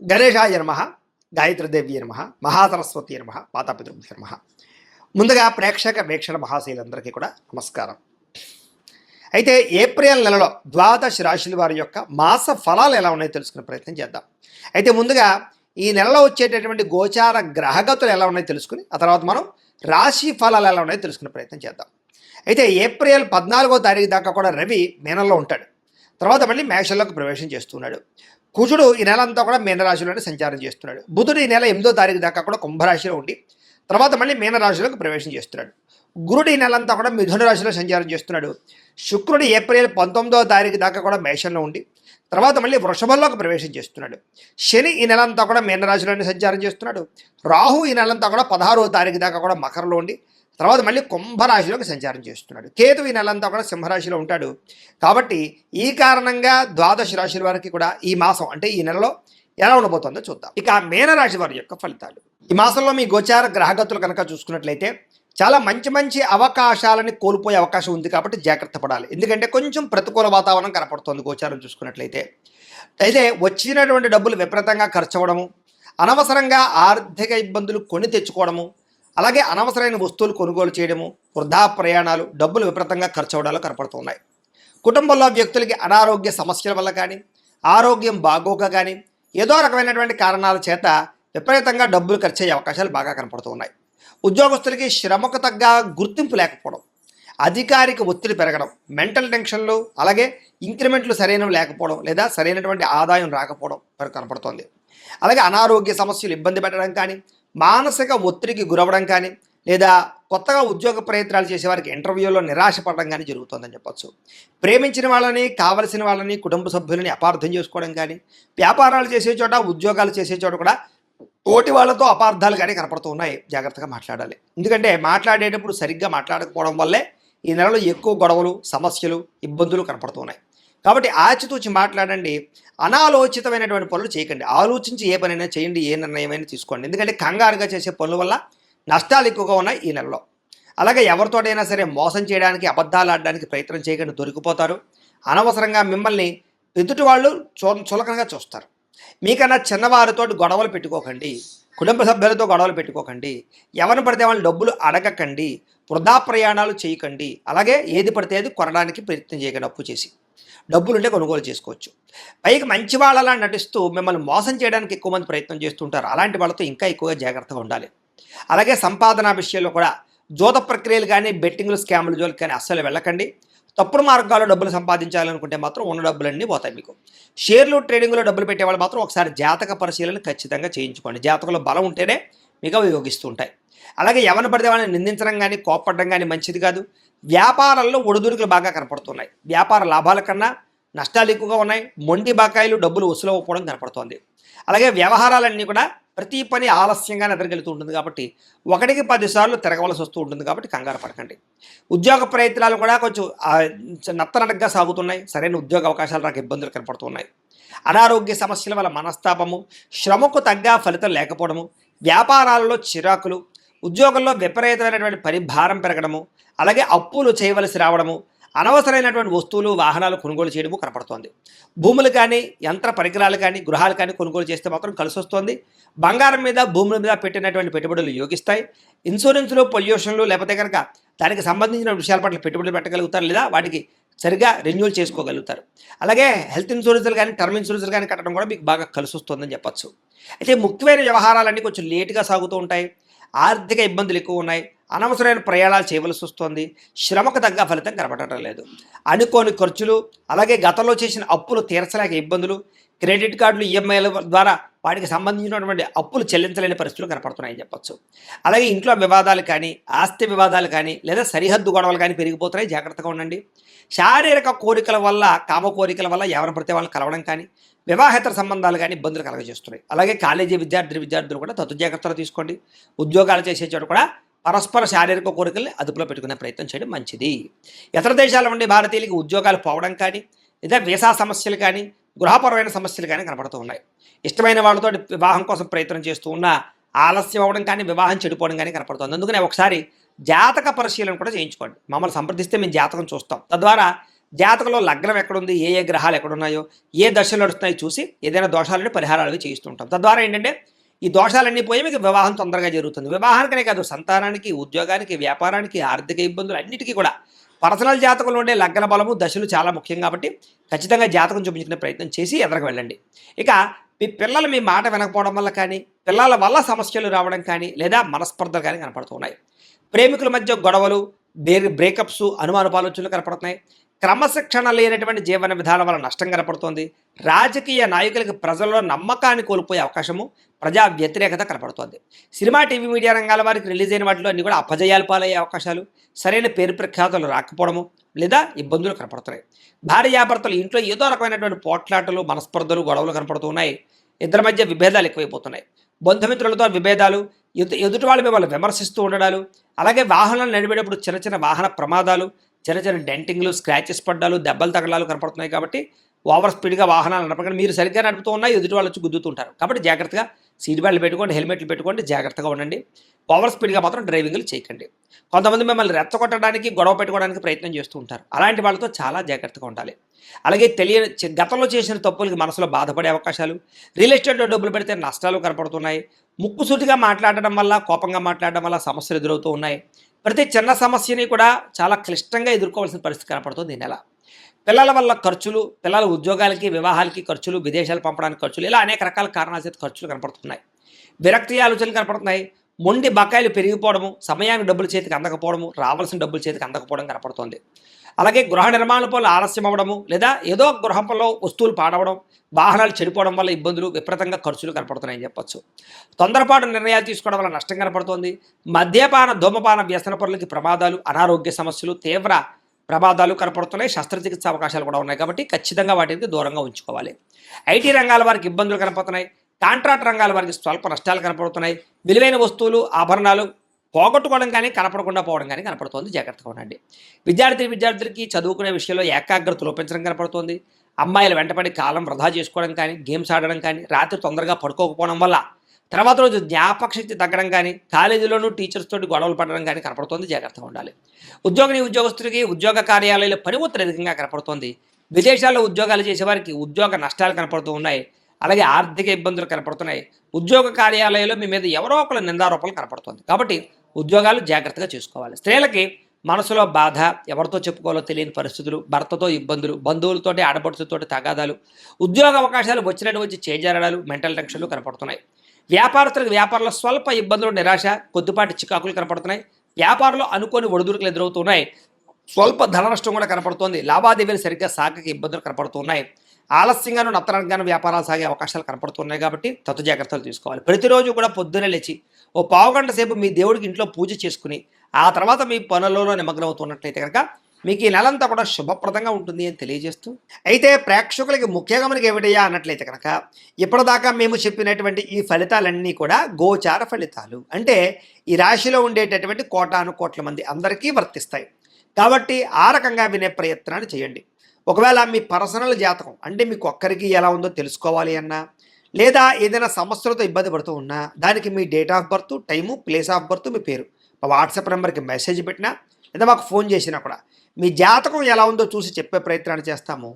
గణేశాయ నమః, గాయత్రీదేవి నమః, మహాసరస్వతి నమః, మాతాపితృభ్యో నమః. ముందుగా ప్రేక్షక వీక్షణ మహాశైలందరికీ కూడా నమస్కారం. అయితే ఏప్రిల్ నెలలో ద్వాదశ రాశుల వారి యొక్క మాస ఫలాలు ఎలా ఉన్నాయో తెలుసుకునే ప్రయత్నం చేద్దాం. అయితే ముందుగా ఈ నెలలో వచ్చేటటువంటి గోచార గ్రహగతులు ఎలా ఉన్నాయో తెలుసుకుని ఆ తర్వాత మనం రాశి ఫలాలు ఎలా ఉన్నాయో తెలుసుకునే ప్రయత్నం చేద్దాం. అయితే ఏప్రిల్ 14వ తారీఖు దాకా కూడా రవి మీనంలో ఉంటాడు. తర్వాత మళ్ళీ మేషంలోకి ప్రవేశం చేస్తున్నాడు. కుజుడు ఈ నెల అంతా కూడా మీనరాశిలోనే సంచారం చేస్తున్నాడు. బుధుడు ఈ నెల 8వ తారీఖు దాకా కూడా కుంభరాశిలో ఉండి తర్వాత మళ్ళీ మీనరాశిలోకి ప్రవేశం చేస్తున్నాడు. గురుడు ఈ నెలంతా కూడా మిథున రాశిలో సంచారం చేస్తున్నాడు. శుక్రుడు ఏప్రిల్ 19వ తారీఖు దాకా కూడా మేషంలో ఉండి తర్వాత మళ్ళీ వృషభంలోకి ప్రవేశం చేస్తున్నాడు. శని ఈ నెలంతా కూడా మీనరాశిలోనే సంచారం చేస్తున్నాడు. రాహు ఈ నెలంతా కూడా 16వ తారీఖు దాకా కూడా మకరంలో ఉండి తర్వాత మళ్ళీ కుంభరాశిలోకి సంచారం చేస్తున్నాడు. కేతు ఈ నెలంతా కూడా సింహరాశిలో ఉంటాడు. కాబట్టి ఈ కారణంగా ద్వాదశ రాశుల వారికి కూడా ఈ మాసం అంటే ఈ నెలలో ఎలా ఉండబోతుందో చూద్దాం. ఇక మీనరాశి వారి యొక్క ఫలితాలు. ఈ మాసంలో మీ గోచార గ్రహగతులు కనుక చూసుకున్నట్లయితే చాలా మంచి మంచి అవకాశాలని కోల్పోయే అవకాశం ఉంది. కాబట్టి జాగ్రత్త పడాలి. ఎందుకంటే కొంచెం ప్రతికూల వాతావరణం కనపడుతుంది గోచారం చూసుకున్నట్లయితే. అయితే వచ్చినటువంటి డబ్బులు విపరీతంగా ఖర్చు అవ్వడము, అనవసరంగా ఆర్థిక ఇబ్బందులు కొని తెచ్చుకోవడము, అలాగే అనవసరమైన వస్తువులు కొనుగోలు చేయడము, వృధా ప్రయాణాలు, డబ్బులు విపరీతంగా ఖర్చు అవ్వడాలు కనపడుతున్నాయి. కుటుంబంలో వ్యక్తులకి అనారోగ్య సమస్యల వల్ల కానీ ఆరోగ్యం బాగోక కానీ ఏదో రకమైనటువంటి కారణాల చేత విపరీతంగా డబ్బులు ఖర్చు అయ్యే అవకాశాలు బాగా కనపడుతున్నాయి. ఉద్యోగస్తులకి శ్రమకు తగ్గ గుర్తింపు లేకపోవడం, అధికారిక ఒత్తిడి పెరగడం, మెంటల్ టెన్షన్లు, అలాగే ఇంక్రిమెంట్లు సరైనవి లేకపోవడం లేదా సరైనటువంటి ఆదాయం రాకపోవడం వరకు కనపడుతోంది. అలాగే అనారోగ్య సమస్యలు ఇబ్బంది పెట్టడం కానీ మానసిక ఒత్తిడికి గురవడం కానీ లేదా కొత్తగా ఉద్యోగ ప్రయత్నాలు చేసేవారికి ఇంటర్వ్యూలో నిరాశపడడం కానీ జరుగుతుందని చెప్పొచ్చు. ప్రేమించిన వాళ్ళని, కావలసిన వాళ్ళని, కుటుంబ సభ్యులని అపార్థం చేసుకోవడం కానీ, వ్యాపారాలు చేసే చోట, ఉద్యోగాలు చేసే చోట కూడా తోటి వాళ్ళతో అపార్థాలు కానీ కనపడుతూ ఉన్నాయి. జాగ్రత్తగా మాట్లాడాలి. ఎందుకంటే మాట్లాడేటప్పుడు సరిగ్గా మాట్లాడకపోవడం వల్లే ఈ నెలలో ఎక్కువ గొడవలు, సమస్యలు, ఇబ్బందులు కనపడుతున్నాయి. కాబట్టి ఆచితూచి మాట్లాడండి. అనాలోచితమైనటువంటి పనులు చేయకండి. ఆలోచించి ఏ పనైనా చేయండి, ఏ నిర్ణయమైనా తీసుకోండి. ఎందుకంటే కంగారుగా చేసే పనుల వల్ల నష్టాలు ఎక్కువగా ఉన్నాయి ఈ నెలలో. అలాగే ఎవరితోటైనా సరే మోసం చేయడానికి, అబద్ధాలు ఆడడానికి ప్రయత్నం చేయకండి, దొరికిపోతారు. అనవసరంగా మిమ్మల్ని ఎదుటి వాళ్ళు చులకనగా చూస్తారు. మీకన్నా చిన్నవారితో గొడవలు పెట్టుకోకండి, కుటుంబ సభ్యులతో గొడవలు పెట్టుకోకండి, ఎవరిని పడితే వాళ్ళు డబ్బులు అడగకండి, వృధా ప్రయాణాలు చేయకండి. అలాగే ఏది పడితే అది కొనడానికి ప్రయత్నం చేయకండి. అప్పు చేసి డబ్బులుంటే కొనుగోలు చేసుకోవచ్చు. పైకి మంచి వాళ్ళలా నటిస్తూ మిమ్మల్ని మోసం చేయడానికి ఎక్కువ మంది ప్రయత్నం చేస్తుంటారు. అలాంటి వాళ్ళతో ఇంకా ఎక్కువగా జాగ్రత్తగా ఉండాలి. అలాగే సంపాదన విషయంలో కూడా జోత ప్రక్రియలు కానీ, బెట్టింగ్లు, స్కాములు జోలికి కానీ అస్సలు వెళ్ళకండి. తప్పుడు మార్గాల్లో డబ్బులు సంపాదించాలనుకుంటే మాత్రం ఉన్న డబ్బులన్నీ పోతాయి మీకు. షేర్లు, ట్రేడింగ్లో డబ్బులు పెట్టేవాళ్ళు మాత్రం ఒకసారి జాతక పరిశీలన ఖచ్చితంగా చేయించుకోండి. జాతకంలో బలం ఉంటేనే మీకు అవి యోగిస్తూ ఉంటాయి. అలాగే ఎవరిని పడితే వాళ్ళని నిందించడం కానీ, కోప్పడడం కానీ మంచిది కాదు. వ్యాపారాల్లో ఒడిదుడుకులు బాగా కనపడుతున్నాయి. వ్యాపార లాభాల కన్నా నష్టాలు ఎక్కువగా ఉన్నాయి. మొండి బకాయిలు, డబ్బులు వసూలు అవ్వకపోవడం కనపడుతోంది. అలాగే వ్యవహారాలన్నీ కూడా ప్రతి పని ఆలస్యంగా ఎదురుకెళ్తూ ఉంటుంది. కాబట్టి 1కి 10 సార్లు తిరగవలసి వస్తూ ఉంటుంది. కాబట్టి కంగారు పడకండి. ఉద్యోగ ప్రయత్నాలు కూడా కొంచెం నత్తనడగ్గా సాగుతున్నాయి. సరైన ఉద్యోగ అవకాశాలు రాక ఇబ్బందులు కనపడుతున్నాయి. అనారోగ్య సమస్యల వల్ల మనస్తాపము, శ్రమకు తగ్గ ఫలితం లేకపోవడము, వ్యాపారాలలో చిరాకులు, ఉద్యోగంలో విపరీతమైనటువంటి పరిభారం పెరగడము, అలాగే అప్పులు చేయవలసి రావడము, అనవసరమైనటువంటి వస్తువులు, వాహనాలు కొనుగోలు చేయడము కనపడుతోంది. భూములు కానీ, యంత్ర పరికరాలు కానీ, గృహాలు కానీ కొనుగోలు చేస్తే మాత్రం కలిసి వస్తుంది. బంగారం మీద, భూముల మీద పెట్టినటువంటి పెట్టుబడులు యోగిస్తాయి. ఇన్సూరెన్స్లు, పొల్యూషన్లు లేకపోతే కనుక దానికి సంబంధించిన విషయాల పట్ల పెట్టుబడులు పెట్టగలుగుతారు లేదా వాటికి సరిగా రెన్యూల్ చేసుకోగలుగుతారు. అలాగే హెల్త్ ఇన్సూరెన్స్లు కానీ, టర్మ్ ఇన్సూరెన్స్లు కానీ కట్టడం కూడా మీకు బాగా కలిసి వస్తుందని చెప్పచ్చు. అయితే ముఖ్యమైన వ్యవహారాలన్నీ కొంచెం లేటుగా సాగుతూ ఉంటాయి. ఆర్థిక ఇబ్బందులు ఎక్కువ ఉన్నాయి. అనవసరమైన ప్రయాణాలు చేయవలసి వస్తుంది. శ్రమకు తగ్గ ఫలితం కనపడటం లేదు. అనుకోని ఖర్చులు, అలాగే గతంలో చేసిన అప్పులు తీర్చలేక ఇబ్బందులు, క్రెడిట్ కార్డులు, ఈఎంఐల ద్వారా వాటికి సంబంధించినటువంటి అప్పులు చెల్లించలేని పరిస్థితులు కనపడుతున్నాయని చెప్పచ్చు. అలాగే ఇంట్లో వివాదాలు కానీ, ఆస్తి వివాదాలు కానీ లేదా సరిహద్దు గొడవలు కానీ పెరిగిపోతున్నాయి. జాగ్రత్తగా ఉండండి. శారీరక కోరికల వల్ల, కామ కోరికల వల్ల ఎవరిని పడితే వాళ్ళని కలవడం కానీ, వివాహేతర సంబంధాలు కానీ ఇబ్బందులు కలగజేస్తున్నాయి. అలాగే కాలేజీ విద్యార్థులు కూడా తత్తు జాగ్రత్తలు తీసుకోండి. ఉద్యోగాలు చేసే చోట కూడా పరస్పర శారీరక కోరికల్ని అదుపులో పెట్టుకునే ప్రయత్నం చేయడం మంచిది. ఇతర దేశాల నుండి భారతీయులకి ఉద్యోగాలు పోవడం కానీ లేదా వీసా సమస్యలు కానీ, గృహపరమైన సమస్యలు కానీ కనపడుతూ ఉన్నాయి. ఇష్టమైన వాళ్ళతో వివాహం కోసం ప్రయత్నం చేస్తూ ఉన్న ఆలస్యం అవ్వడం కానీ, వివాహం చెడిపోవడం కానీ కనపడుతుంది. అందుకనే ఒకసారి జాతక పరిశీలన కూడా చేయించుకోండి. మమ్మల్ని సంప్రదిస్తే మేము జాతకం చూస్తాం. తద్వారా జాతకంలో లగ్నం ఎక్కడుంది, ఏ ఏ గ్రహాలు ఎక్కడున్నాయో, ఏ దశలు నడుస్తున్నాయో చూసి ఏదైనా దోషాలని పరిహారాలు అవి చేయిస్తూ ఉంటాం. తద్వారా ఏంటంటే ఈ దోషాలన్నీ పోయి మీకు వివాహం తొందరగా జరుగుతుంది. వివాహానికనే కాదు, సంతానానికి, ఉద్యోగానికి, వ్యాపారానికి, ఆర్థిక ఇబ్బందులు అన్నిటికీ కూడా పర్సనల్ జాతకంలో ఉండే లగ్న బలము, దశలు చాలా ముఖ్యం కాబట్టి ఖచ్చితంగా జాతకం చూపించుకునే ప్రయత్నం చేసి ఎదరకు వెళ్ళండి. ఇక మీ పిల్లలు మీ మాట వినకపోవడం వల్ల కానీ, పిల్లల వల్ల సమస్యలు రావడం కానీ, లేదా మనస్పర్ధలు కానీ కనపడుతున్నాయి. ప్రేమికుల మధ్య గొడవలు, బ్రేకప్స్, అనుమానపాలోచనలు కనపడుతున్నాయి. క్రమశిక్షణ లేనటువంటి జీవన విధానం వల్ల నష్టం కనపడుతోంది. రాజకీయ నాయకులకి ప్రజల్లో నమ్మకాన్ని కోల్పోయే అవకాశము, ప్రజా వ్యతిరేకత కనపడుతోంది. సినిమా, టీవీ, మీడియా రంగాల వారికి రిలీజ్ అయిన వాటిలో అన్ని కూడా అపజయాలు పాలయ్యే అవకాశాలు, సరైన పేరు ప్రఖ్యాతులు రాకపోవడము లేదా ఇబ్బందులు కనపడుతున్నాయి. భార్యాభర్తలు ఇంట్లో ఏదో రకమైనటువంటి పోట్లాటలు, మనస్పర్ధలు, గొడవలు కనపడుతూ ఉన్నాయి. ఇద్దరి మధ్య విభేదాలు ఎక్కువైపోతున్నాయి. బంధుమిత్రులతో విభేదాలు, ఎదుటి వాళ్ళు మిమ్మల్ని విమర్శిస్తూ ఉండడాలు, అలాగే వాహనాలు నడిపేటప్పుడు చిన్న చిన్న వాహన ప్రమాదాలు, చిన్న చిన్న డెంటింగ్లు, స్క్రాచెస్ పడ్డాలు, దెబ్బలు తగలాలు కనపడుతున్నాయి. కాబట్టి ఓవర్ స్పీడ్గా వాహనాలు నడపకండి. మీరు సరిగ్గా నడుపుతూ ఉన్నాయి, ఎదుటి వాళ్ళు వచ్చి గుద్దుతుంటారు. కాబట్టి జాగ్రత్తగా సీట్ బెల్ట్ పెట్టుకోండి, హెల్మెట్లు పెట్టుకోండి, జాగ్రత్తగా ఉండండి. ఓవర్ స్పీడ్గా మాత్రం డ్రైవింగ్లు చేయకండి. కొంతమంది మిమ్మల్ని రెచ్చగొట్టడానికి, గొడవ పెట్టుకోవడానికి ప్రయత్నం చేస్తూ ఉంటారు. అలాంటి వాళ్ళతో చాలా జాగ్రత్తగా ఉండాలి. అలాగే గతంలో చేసిన తప్పులకి మనసులో బాధపడే అవకాశాలు, రియల్ ఎస్టేట్లో డబ్బులు పెడితే నష్టాలు కనపడుతున్నాయి. ముక్కుసూటిగా మాట్లాడడం వల్ల, కోపంగా మాట్లాడడం వల్ల సమస్యలు ఎదురవుతూ ఉన్నాయి. ప్రతి చిన్న సమస్యని కూడా చాలా క్లిష్టంగా ఎదుర్కోవాల్సిన పరిస్థితి కనపడుతుంది ఈ నెల. పిల్లల వల్ల ఖర్చులు, పిల్లల ఉద్యోగాలకి, వివాహాలకి ఖర్చులు, విదేశాలు పంపడానికి ఖర్చులు, ఇలా అనేక రకాల కారణాల చేత ఖర్చులు కనపడుతున్నాయి. విరక్తి ఆలోచనలు కనపడుతున్నాయి. మొండి బకాయిలు పెరిగిపోవడము, సమయానికి డబ్బులు చేతికి అందకపోవడము, రావాల్సిన డబ్బులు చేతికి అందకపోవడం కనపడుతోంది. అలాగే గృహ నిర్మాణ పనులు ఆలస్యం అవ్వడము, లేదా ఏదో గృహంలో వస్తువులు పాడవడం, వాహనాలు చెడిపోవడం వల్ల ఇబ్బందులు, విపరీతంగా ఖర్చులు కనపడుతున్నాయని చెప్పొచ్చు. తొందరపాటు నిర్ణయాలు తీసుకోవడం వల్ల నష్టం కనపడుతోంది. మద్యపాన, ధూమపాన వ్యసన పనులకి ప్రమాదాలు, అనారోగ్య సమస్యలు, తీవ్ర ప్రమాదాలు కనపడుతున్నాయి. శస్త్రచికిత్స అవకాశాలు కూడా ఉన్నాయి. కాబట్టి ఖచ్చితంగా వాటికి దూరంగా ఉంచుకోవాలి. ఐటీ రంగాల వారికి ఇబ్బందులు కనపడుతున్నాయి. కాంట్రాక్ట్ రంగాల వారికి స్వల్ప నష్టాలు కనపడుతున్నాయి. విలువైన వస్తువులు, ఆభరణాలు పోగొట్టుకోవడం కానీ, కనపడకుండా పోవడం కానీ కనపడుతోంది. జాగ్రత్తగా ఉండండి. విద్యార్థులకి చదువుకునే విషయంలో ఏకాగ్రత లోపించడం కనపడుతోంది. అమ్మాయిలు వెంటపడి కాలం వృధా చేసుకోవడం కానీ, గేమ్స్ ఆడడం కానీ, రాత్రి తొందరగా పడుకోకపోవడం వల్ల తర్వాత రోజు జ్ఞాపకశక్తి తగ్గడం కానీ, కాలేజీలోనూ టీచర్స్ తోటి గొడవలు పడడం కానీ కనపడుతోంది. జాగ్రత్తగా ఉండాలి. ఉద్యోగస్తులకి ఉద్యోగ కార్యాలయాల్లో పని ఒత్తిడి అధికంగా కనపడుతోంది. విదేశాల్లో ఉద్యోగాలు చేసేవారికి ఉద్యోగ నష్టాలు కనపడుతూ ఉన్నాయి. అలాగే ఆర్థిక ఇబ్బందులు కనపడుతున్నాయి. ఉద్యోగ కార్యాలయాల్లో మీ మీద ఎవరో ఒకరు నిందారోపణలు కనపడుతుంది. కాబట్టి ఉద్యోగాలు జాగ్రత్తగా చూసుకోవాలి. స్త్రీలకి మనసులో బాధ, ఎవరితో చెప్పుకోవాలో తెలియని పరిస్థితులు, భర్తతో ఇబ్బందులు, బంధువులతోటి, ఆడపడుచులతోటి తగాదాలు, ఉద్యోగ అవకాశాలు వచ్చినట్టు వచ్చి చేజారడాలు, మెంటల్ టెన్షన్లు కనపడుతున్నాయి. వ్యాపారస్తులకు వ్యాపారంలో స్వల్ప ఇబ్బందులు, నిరాశ, కొద్దిపాటి చికాకులు కనపడుతున్నాయి. వ్యాపారంలో అనుకోని ఒడిదుడుకులు ఎదురవుతున్నాయి. స్వల్ప ధన నష్టం కూడా కనపడుతోంది. లావాదేవీలు సరిగ్గా సాగక ఇబ్బందులు కనపడుతున్నాయి. ఆలస్యంగాను, నత్తరంగాను వ్యాపారాలు సాగే అవకాశాలు కనపడుతున్నాయి. కాబట్టి తత్తు జాగ్రత్తలు తీసుకోవాలి. ప్రతిరోజు కూడా పొద్దున్నే లేచి ఓ పావుగంట సేపు మీ దేవుడికి ఇంట్లో పూజ చేసుకుని ఆ తర్వాత మీ పనులలో నిమగ్నం అవుతున్నట్లయితే కనుక మీకు ఈ నెలంతా కూడా శుభప్రదంగా ఉంటుంది అని తెలియజేస్తూ, అయితే ప్రేక్షకులకి ముఖ్యంగా మనకి ఏమిటయ్యా అన్నట్లయితే కనుక ఇప్పటిదాకా మేము చెప్పినటువంటి ఈ ఫలితాలన్నీ కూడా గోచార ఫలితాలు. అంటే ఈ రాశిలో ఉండేటటువంటి కోటాను కోట్ల మంది అందరికీ వర్తిస్తాయి. కాబట్టి ఆ రకంగా వినే ప్రయత్నాన్ని చేయండి. ఒకవేళ మీ పర్సనల్ జాతకం అంటే మీకు ఒక్కరికి ఎలా ఉందో తెలుసుకోవాలి అన్నా, లేదా ఏదైనా సమస్యలతో ఇబ్బంది పడుతూ ఉన్నా, దానికి మీ date of birth, time, place of birth, మీ పేరు మా వాట్సాప్ నెంబర్కి మెసేజ్ పెట్టినా, లేదా మాకు ఫోన్ చేసినా కూడా మీ జాతకం ఎలా ఉందో చూసి చెప్పే ప్రయత్నాన్ని చేస్తాము.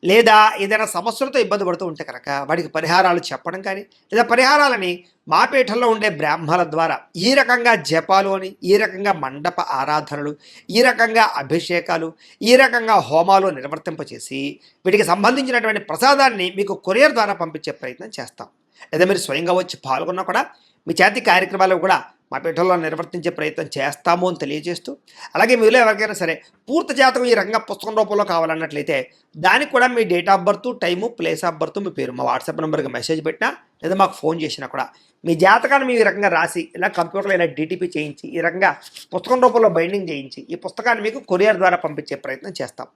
లేదా ఏదైనా సమస్యలతో ఇబ్బంది పడుతూ ఉంటే కనుక వాడికి పరిహారాలు చెప్పడం కానీ, లేదా పరిహారాలని మా పీఠంలో ఉండే బ్రాహ్మణుల ద్వారా ఈ రకంగా జపాలు అని, ఈ రకంగా మండప ఆరాధనలు, ఈ రకంగా అభిషేకాలు, ఈ రకంగా హోమాలు నిర్వర్తింపచేసి వీటికి సంబంధించినటువంటి ప్రసాదాన్ని మీకు కొరియర్ ద్వారా పంపించే ప్రయత్నం చేస్తాం. లేదా మీరు స్వయంగా వచ్చి పాల్గొన్నా కూడా మీ చేతి కార్యక్రమాలు కూడా మా పీఠంలో నిర్వర్తించే ప్రయత్నం చేస్తాము అని తెలియజేస్తూ, అలాగే మీలో ఎవరికైనా సరే పూర్తి జాతకం ఈ రకంగా పుస్తకం రూపంలో కావాలన్నట్లయితే దానికి కూడా మీ date of birth, time, place of birth, మీ పేరు మా వాట్సాప్ నెంబర్కి మెసేజ్ పెట్టినా, లేదా మాకు ఫోన్ చేసినా కూడా మీ జాతకాన్ని మేము ఈ రకంగా రాసి ఇలా కంప్యూటర్లో ఇలా డిటిపి చేయించి ఈ రకంగా పుస్తకం రూపంలో బైండింగ్ చేయించి ఈ పుస్తకాన్ని మీకు కొరియర్ ద్వారా పంపించే ప్రయత్నం చేస్తాం.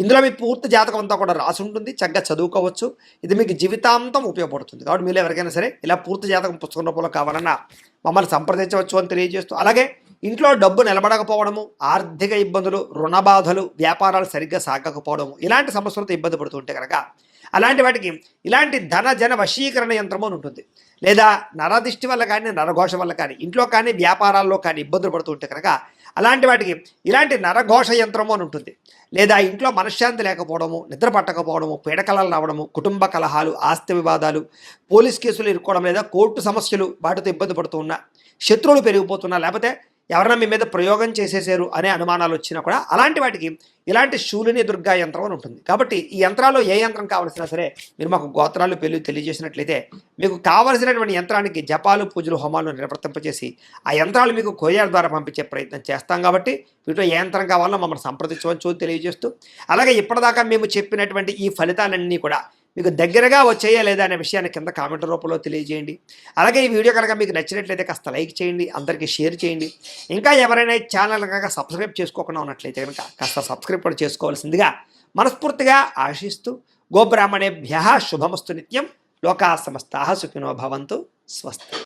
ఇందులో మీ పూర్తి జాతకం అంతా కూడా రాసి ఉంటుంది. చక్కగా చదువుకోవచ్చు. ఇది మీకు జీవితాంతం ఉపయోగపడుతుంది. కాబట్టి మీరు ఎవరికైనా సరే ఇలా పూర్తి జాతకం పుస్తకం రూపంలో కావాలన్నా మమ్మల్ని సంప్రదించవచ్చు అని తెలియజేస్తూ, అలాగే ఇంట్లో డబ్బు నిలబడకపోవడము, ఆర్థిక ఇబ్బందులు, రుణ బాధలు, వ్యాపారాలు సరిగ్గా సాగకపోవడము, ఇలాంటి సమస్యలతో ఇబ్బంది పడుతుంటే కనుక అలాంటి వాటికి ఇలాంటి ధన జన వశీకరణ యంత్రము అని ఉంటుంది. లేదా నరదిష్టి వల్ల కానీ నరఘోష వల్ల కానీ ఇంట్లో కానీ వ్యాపారాల్లో కానీ ఇబ్బందులు పడుతూ ఉంటే కనుక అలాంటి వాటికి ఇలాంటి నరఘోష యంత్రము అని ఉంటుంది. లేదా ఇంట్లో మనశ్శాంతి లేకపోవడము, నిద్ర పట్టకపోవడము, పీడకలలు రావడము, కుటుంబ కలహాలు, ఆస్తి వివాదాలు, పోలీస్ కేసులు ఇరుక్కోవడం, లేదా కోర్టు సమస్యలు వాటితో ఇబ్బంది పడుతూ ఉన్నా, శత్రువులు పెరిగిపోతున్నా, లేకపోతే ఎవరైనా మీ మీద ప్రయోగం చేసేసారు అనే అనుమానాలు వచ్చినా కూడా అలాంటి వాటికి ఇలాంటి శూలిని దుర్గా యంత్రం అని ఉంటుంది. కాబట్టి ఈ యంత్రాల్లో ఏ యంత్రం కావాల్సినా సరే మీరు మాకు గోత్రాలు పేర్లు తెలియజేసినట్లయితే మీకు కావలసినటువంటి యంత్రానికి జపాలు పూజలు హోమాలు నిర్వర్తింపజేసి ఆ యంత్రాలు మీకు కొరియర్ ద్వారా పంపించే ప్రయత్నం చేస్తాం. కాబట్టి వీటిలో ఏ యంత్రం కావాలో మమ్మల్ని సంప్రదించవచ్చు తెలియజేస్తూ, అలాగే ఇప్పటిదాకా మేము చెప్పినటువంటి ఈ ఫలితాలన్నీ కూడా మీకు దగ్గరగా వచ్చేయా లేదా అనే విషయాన్ని కింద కామెంట్ రూపంలో తెలియజేయండి. అలాగే ఈ వీడియో కనుక మీకు నచ్చినట్లయితే కాస్త లైక్ చేయండి, అందరికీ షేర్ చేయండి. ఇంకా ఎవరైనా ఈ ఛానల్ కనుక సబ్స్క్రైబ్ చేసుకోకుండా ఉన్నట్లయితే కనుక కాస్త సబ్స్క్రైబ్ కూడా చేసుకోవాల్సిందిగా మనస్ఫూర్తిగా ఆశిస్తూ, గోబ్రాహ్మణేభ్యః శుభమస్తు నిత్యం, లోకా సమస్తాః సుఖినో భవంతు, స్వస్తి.